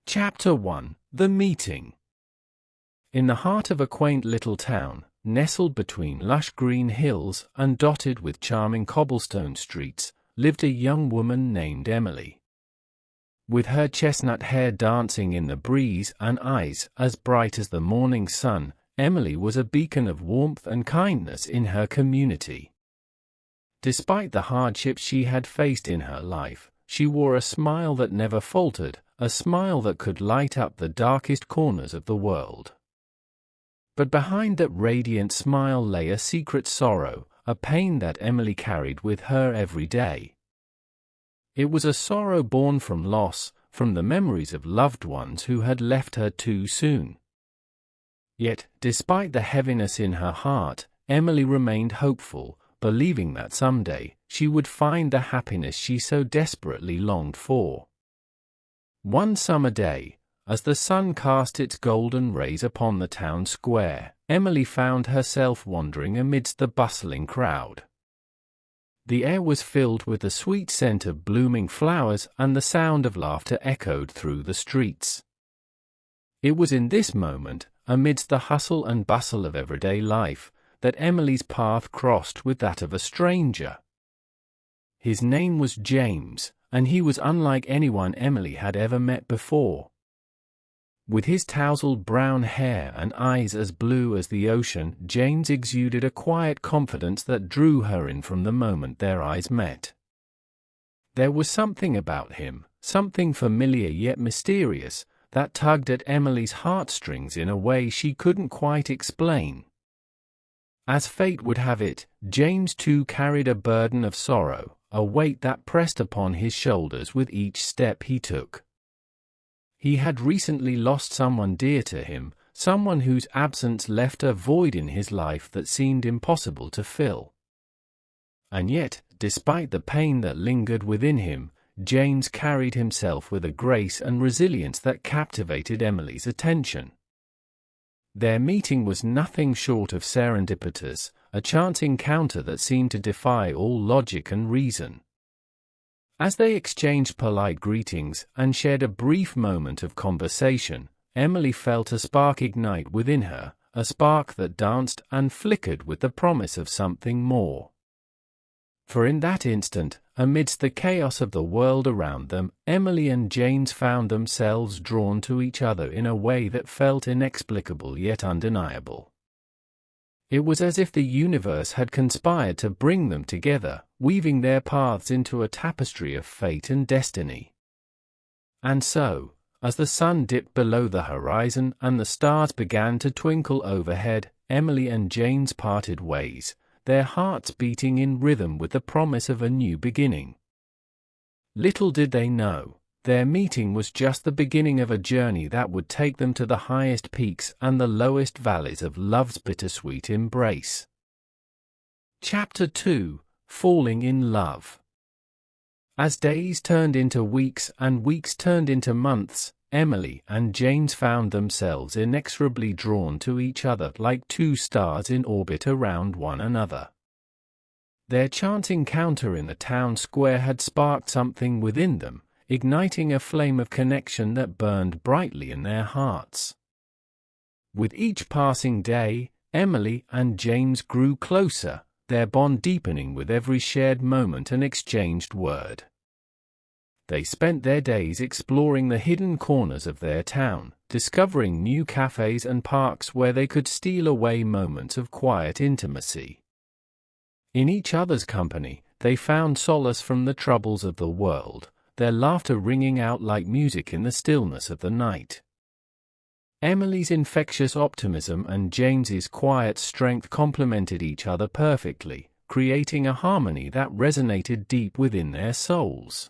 Chapter 1: The Meeting. In the heart of a quaint little town, nestled between lush green hills and dotted with charming cobblestone streets, lived a young woman named Emily. With her chestnut hair dancing in the breeze and eyes as bright as the morning sun, Emily was a beacon of warmth and kindness in her community. Despite the hardships she had faced in her life, she wore a smile that never faltered, a smile that could light up the darkest corners of the world. But behind that radiant smile lay a secret sorrow, a pain that Emily carried with her every day. It was a sorrow born from loss, from the memories of loved ones who had left her too soon. Yet, despite the heaviness in her heart, Emily remained hopeful, believing that someday she would find the happiness she so desperately longed for. One summer day, as the sun cast its golden rays upon the town square, Emily found herself wandering amidst the bustling crowd. The air was filled with the sweet scent of blooming flowers, and the sound of laughter echoed through the streets. It was in this moment, amidst the hustle and bustle of everyday life, that Emily's path crossed with that of a stranger. His name was James, and he was unlike anyone Emily had ever met before. With his tousled brown hair and eyes as blue as the ocean, James exuded a quiet confidence that drew her in from the moment their eyes met. There was something about him, something familiar yet mysterious, that tugged at Emily's heartstrings in a way she couldn't quite explain. As fate would have it, James too carried a burden of sorrow, a weight that pressed upon his shoulders with each step he took. He had recently lost someone dear to him, someone whose absence left a void in his life that seemed impossible to fill. And yet, despite the pain that lingered within him, James carried himself with a grace and resilience that captivated Emily's attention. Their meeting was nothing short of serendipitous, a chance encounter that seemed to defy all logic and reason. As they exchanged polite greetings and shared a brief moment of conversation, Emily felt a spark ignite within her, a spark that danced and flickered with the promise of something more. For in that instant, amidst the chaos of the world around them, Emily and James found themselves drawn to each other in a way that felt inexplicable yet undeniable. It was as if the universe had conspired to bring them together, weaving their paths into a tapestry of fate and destiny. And so, as the sun dipped below the horizon and the stars began to twinkle overhead, Emily and James parted ways, their hearts beating in rhythm with the promise of a new beginning. Little did they know, their meeting was just the beginning of a journey that would take them to the highest peaks and the lowest valleys of love's bittersweet embrace. Chapter 2: Falling in Love. As days turned into weeks and weeks turned into months, Emily and James found themselves inexorably drawn to each other like two stars in orbit around one another. Their chance encounter in the town square had sparked something within them, igniting a flame of connection that burned brightly in their hearts. With each passing day, Emily and James grew closer, their bond deepening with every shared moment and exchanged word. They spent their days exploring the hidden corners of their town, discovering new cafes and parks where they could steal away moments of quiet intimacy. In each other's company, they found solace from the troubles of the world, their laughter ringing out like music in the stillness of the night. Emily's infectious optimism and James's quiet strength complemented each other perfectly, creating a harmony that resonated deep within their souls.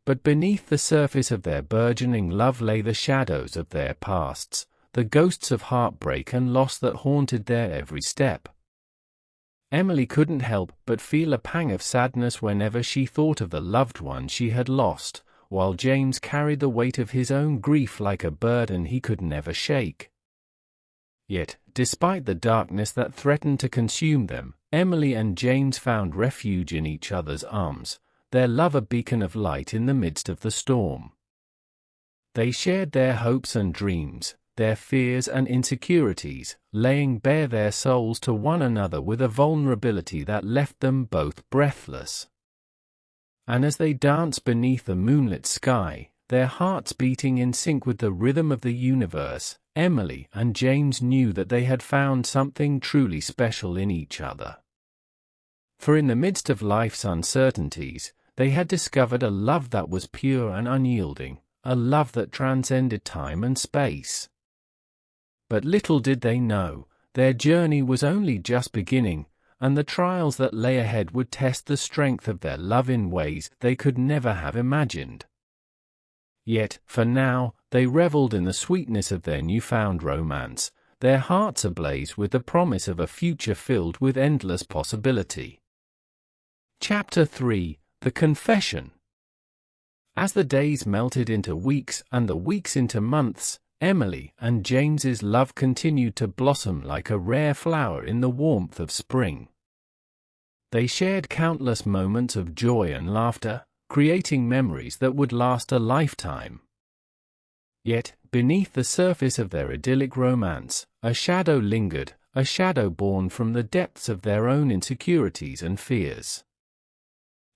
But beneath the surface of their burgeoning love lay the shadows of their pasts, the ghosts of heartbreak and loss that haunted their every step. Emily couldn't help but feel a pang of sadness whenever she thought of the loved one she had lost, while James carried the weight of his own grief like a burden he could never shake. Yet, despite the darkness that threatened to consume them, Emily and James found refuge in each other's arms, their love a beacon of light in the midst of the storm. They shared their hopes and dreams, their fears and insecurities, laying bare their souls to one another with a vulnerability that left them both breathless. And as they danced beneath the moonlit sky, their hearts beating in sync with the rhythm of the universe, Emily and James knew that they had found something truly special in each other. For in the midst of life's uncertainties, they had discovered a love that was pure and unyielding, a love that transcended time and space. But little did they know, their journey was only just beginning, and the trials that lay ahead would test the strength of their love in ways they could never have imagined. Yet, for now, they reveled in the sweetness of their newfound romance, their hearts ablaze with the promise of a future filled with endless possibility. Chapter 3: The Confession. As the days melted into weeks and the weeks into months, Emily and James's love continued to blossom like a rare flower in the warmth of spring. They shared countless moments of joy and laughter, creating memories that would last a lifetime. Yet, beneath the surface of their idyllic romance, a shadow lingered, a shadow born from the depths of their own insecurities and fears.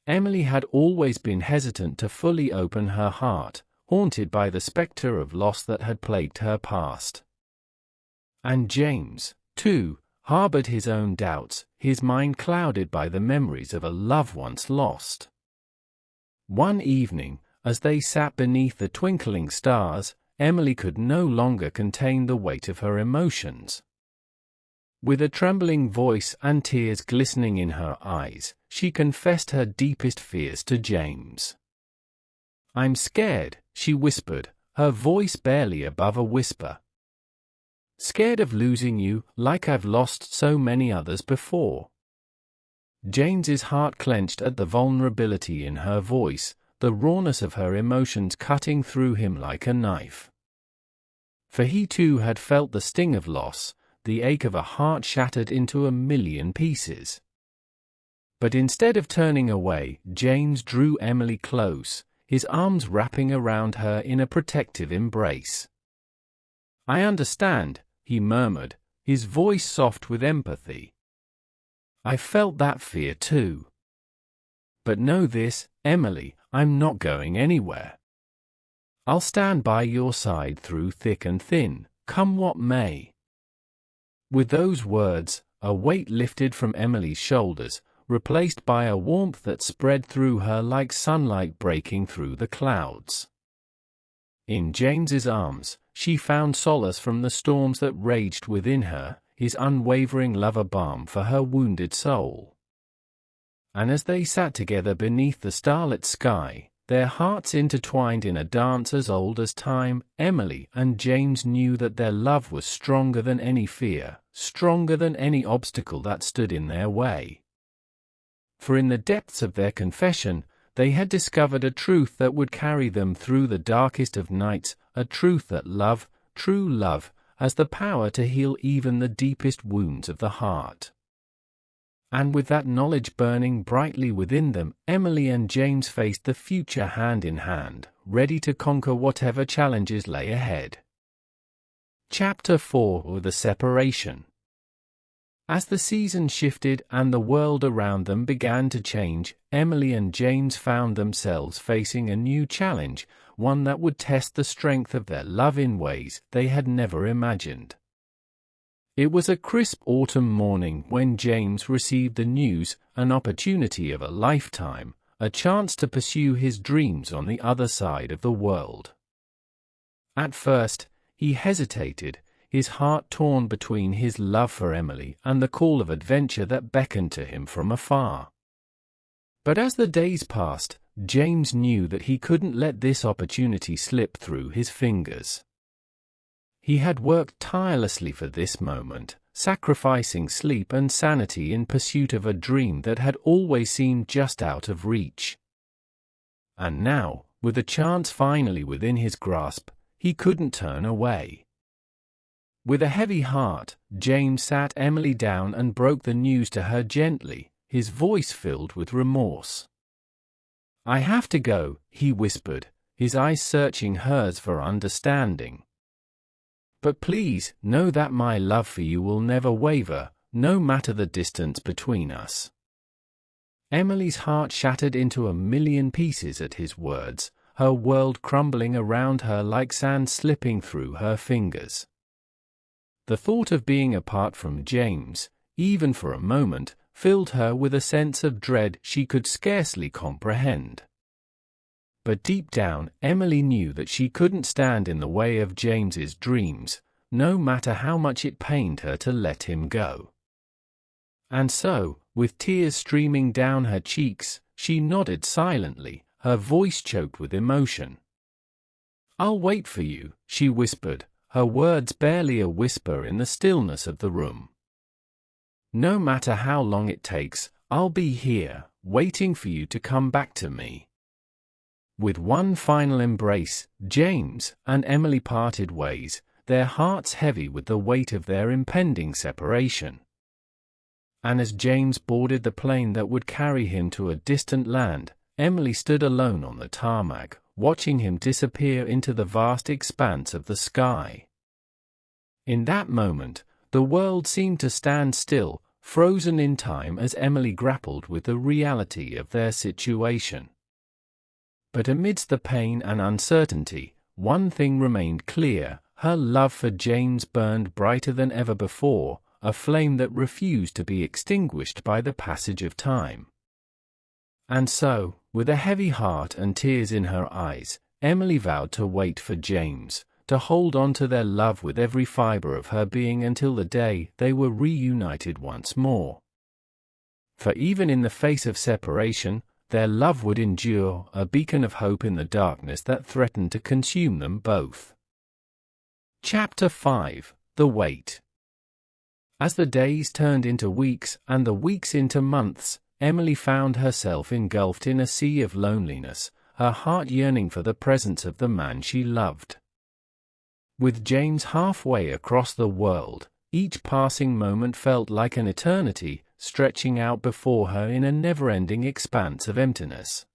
Emily had always been hesitant to fully open her heart, haunted by the spectre of loss that had plagued her past. And James, too, harbored his own doubts, his mind clouded by the memories of a love once lost. One evening, as they sat beneath the twinkling stars, Emily could no longer contain the weight of her emotions. With a trembling voice and tears glistening in her eyes, she confessed her deepest fears to James. "I'm scared," she whispered, her voice barely above a whisper. "Scared of losing you, like I've lost so many others before." James's heart clenched at the vulnerability in her voice, the rawness of her emotions cutting through him like a knife. For he too had felt the sting of loss, the ache of a heart shattered into a million pieces. But instead of turning away, James drew Emily close, his arms wrapping around her in a protective embrace. "I understand," he murmured, his voice soft with empathy. "I felt that fear too. But know this, Emily, I'm not going anywhere. I'll stand by your side through thick and thin, come what may." With those words, a weight lifted from Emily's shoulders, replaced by a warmth that spread through her like sunlight breaking through the clouds. In James's arms, she found solace from the storms that raged within her, his unwavering love a balm for her wounded soul. And as they sat together beneath the starlit sky, their hearts intertwined in a dance as old as time, Emily and James knew that their love was stronger than any fear, stronger than any obstacle that stood in their way. For in the depths of their confession, they had discovered a truth that would carry them through the darkest of nights, a truth that love, true love, has the power to heal even the deepest wounds of the heart. And with that knowledge burning brightly within them, Emily and James faced the future hand in hand, ready to conquer whatever challenges lay ahead. Chapter 4: The Separation. As the season shifted and the world around them began to change, Emily and James found themselves facing a new challenge, one that would test the strength of their love in ways they had never imagined. It was a crisp autumn morning when James received the news, an opportunity of a lifetime, a chance to pursue his dreams on the other side of the world. At first, he hesitated, his heart torn between his love for Emily and the call of adventure that beckoned to him from afar. But as the days passed, James knew that he couldn't let this opportunity slip through his fingers. He had worked tirelessly for this moment, sacrificing sleep and sanity in pursuit of a dream that had always seemed just out of reach. And now, with a chance finally within his grasp, he couldn't turn away. With a heavy heart, James sat Emily down and broke the news to her gently, his voice filled with remorse. "I have to go," he whispered, his eyes searching hers for understanding. "But please, know that my love for you will never waver, no matter the distance between us." Emily's heart shattered into a million pieces at his words, her world crumbling around her like sand slipping through her fingers. The thought of being apart from James, even for a moment, filled her with a sense of dread she could scarcely comprehend. But deep down, Emily knew that she couldn't stand in the way of James's dreams, no matter how much it pained her to let him go. And so, with tears streaming down her cheeks, she nodded silently, her voice choked with emotion. "I'll wait for you," she whispered, her words barely a whisper in the stillness of the room. "No matter how long it takes, I'll be here, waiting for you to come back to me." With one final embrace, James and Emily parted ways, their hearts heavy with the weight of their impending separation. And as James boarded the plane that would carry him to a distant land, Emily stood alone on the tarmac, watching him disappear into the vast expanse of the sky. In that moment, the world seemed to stand still, frozen in time as Emily grappled with the reality of their situation. But amidst the pain and uncertainty, one thing remained clear: her love for James burned brighter than ever before, a flame that refused to be extinguished by the passage of time. And so, with a heavy heart and tears in her eyes, Emily vowed to wait for James, to hold on to their love with every fiber of her being until the day they were reunited once more. For even in the face of separation, their love would endure, a beacon of hope in the darkness that threatened to consume them both. Chapter 5: The Wait. As the days turned into weeks and the weeks into months, Emily found herself engulfed in a sea of loneliness, her heart yearning for the presence of the man she loved. With James halfway across the world, each passing moment felt like an eternity, stretching out before her in a never-ending expanse of emptiness.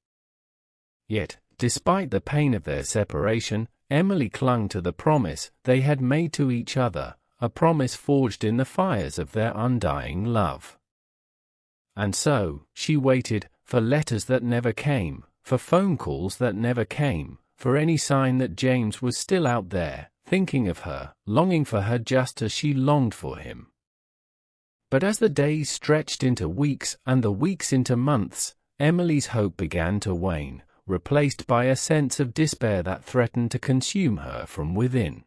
Yet, despite the pain of their separation, Emily clung to the promise they had made to each other, a promise forged in the fires of their undying love. And so, she waited, for letters that never came, for phone calls that never came, for any sign that James was still out there, thinking of her, longing for her just as she longed for him. But as the days stretched into weeks and the weeks into months, Emily's hope began to wane, replaced by a sense of despair that threatened to consume her from within.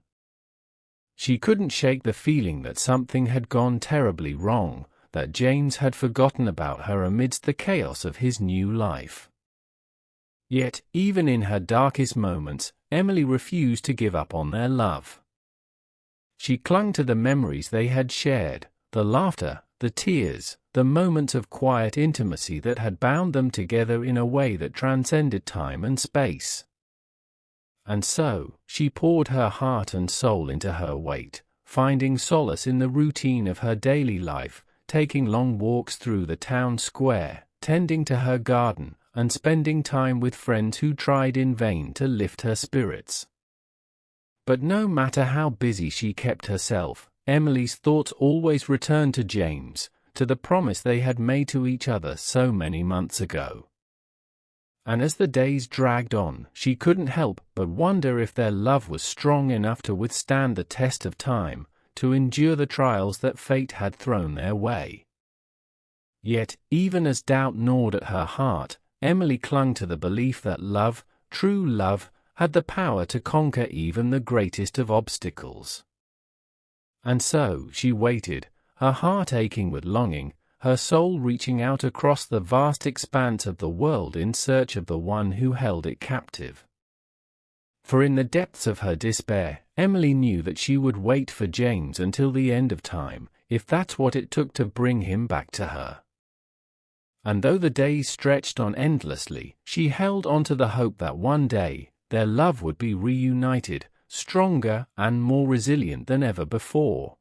She couldn't shake the feeling that something had gone terribly wrong, that James had forgotten about her amidst the chaos of his new life. Yet, even in her darkest moments, Emily refused to give up on their love. She clung to the memories they had shared, the laughter, the tears, the moments of quiet intimacy that had bound them together in a way that transcended time and space. And so, she poured her heart and soul into her wait, finding solace in the routine of her daily life, taking long walks through the town square, tending to her garden, and spending time with friends who tried in vain to lift her spirits. But no matter how busy she kept herself, Emily's thoughts always returned to James, to the promise they had made to each other so many months ago. And as the days dragged on, she couldn't help but wonder if their love was strong enough to withstand the test of time, to endure the trials that fate had thrown their way. Yet, even as doubt gnawed at her heart, Emily clung to the belief that love, true love, had the power to conquer even the greatest of obstacles. And so, she waited, her heart aching with longing, her soul reaching out across the vast expanse of the world in search of the one who held it captive. For in the depths of her despair, Emily knew that she would wait for James until the end of time, if that's what it took to bring him back to her. And though the days stretched on endlessly, she held on to the hope that one day, their love would be reunited, stronger and more resilient than ever before.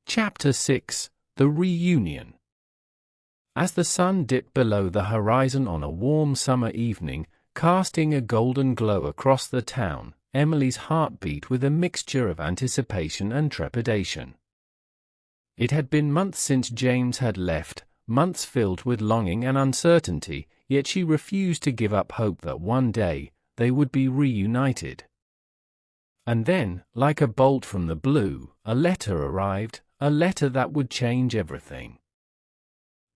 Chapter 6: The Reunion. As the sun dipped below the horizon on a warm summer evening, casting a golden glow across the town, Emily's heart beat with a mixture of anticipation and trepidation. It had been months since James had left, months filled with longing and uncertainty, yet she refused to give up hope that one day they would be reunited. And then, like a bolt from the blue, a letter arrived, a letter that would change everything.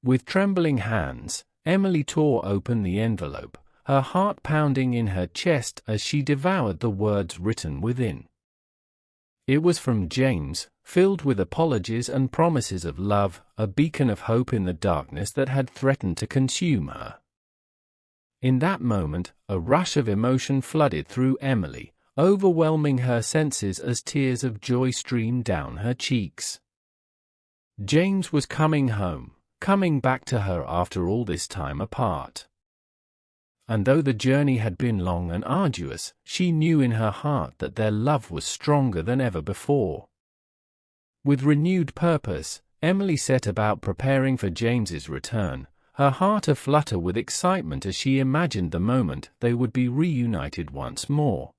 With trembling hands, Emily tore open the envelope, her heart pounding in her chest as she devoured the words written within. It was from James, filled with apologies and promises of love, a beacon of hope in the darkness that had threatened to consume her. In that moment, a rush of emotion flooded through Emily, overwhelming her senses as tears of joy streamed down her cheeks. James was coming home, coming back to her after all this time apart. And though the journey had been long and arduous, she knew in her heart that their love was stronger than ever before. With renewed purpose, Emily set about preparing for James's return, her heart aflutter with excitement as she imagined the moment they would be reunited once more.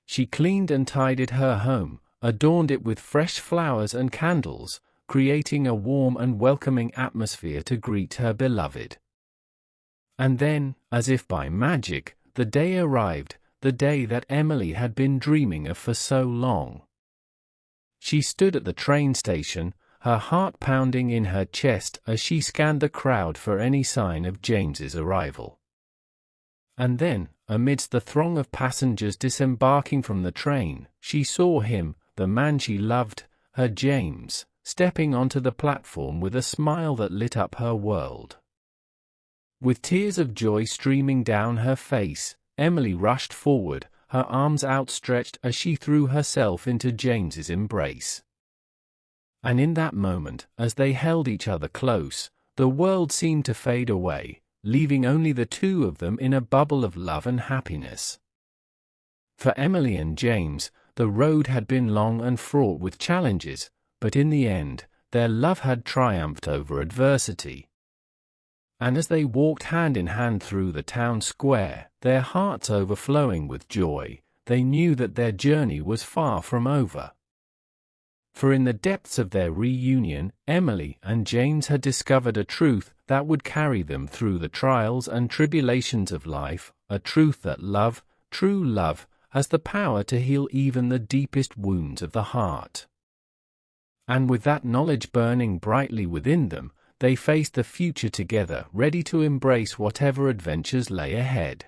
She cleaned and tidied her home, adorned it with fresh flowers and candles, creating a warm and welcoming atmosphere to greet her beloved. And then, as if by magic, the day arrived, the day that Emily had been dreaming of for so long. She stood at the train station, her heart pounding in her chest as she scanned the crowd for any sign of James's arrival. And then, amidst the throng of passengers disembarking from the train, she saw him, the man she loved, her James, stepping onto the platform with a smile that lit up her world. With tears of joy streaming down her face, Emily rushed forward, her arms outstretched as she threw herself into James's embrace. And in that moment, as they held each other close, the world seemed to fade away, leaving only the two of them in a bubble of love and happiness. For Emily and James, the road had been long and fraught with challenges, but in the end, their love had triumphed over adversity. And as they walked hand in hand through the town square, their hearts overflowing with joy, they knew that their journey was far from over. For in the depths of their reunion, Emily and James had discovered a truth that would carry them through the trials and tribulations of life, a truth that love, true love, has the power to heal even the deepest wounds of the heart. And with that knowledge burning brightly within them, they faced the future together, ready to embrace whatever adventures lay ahead.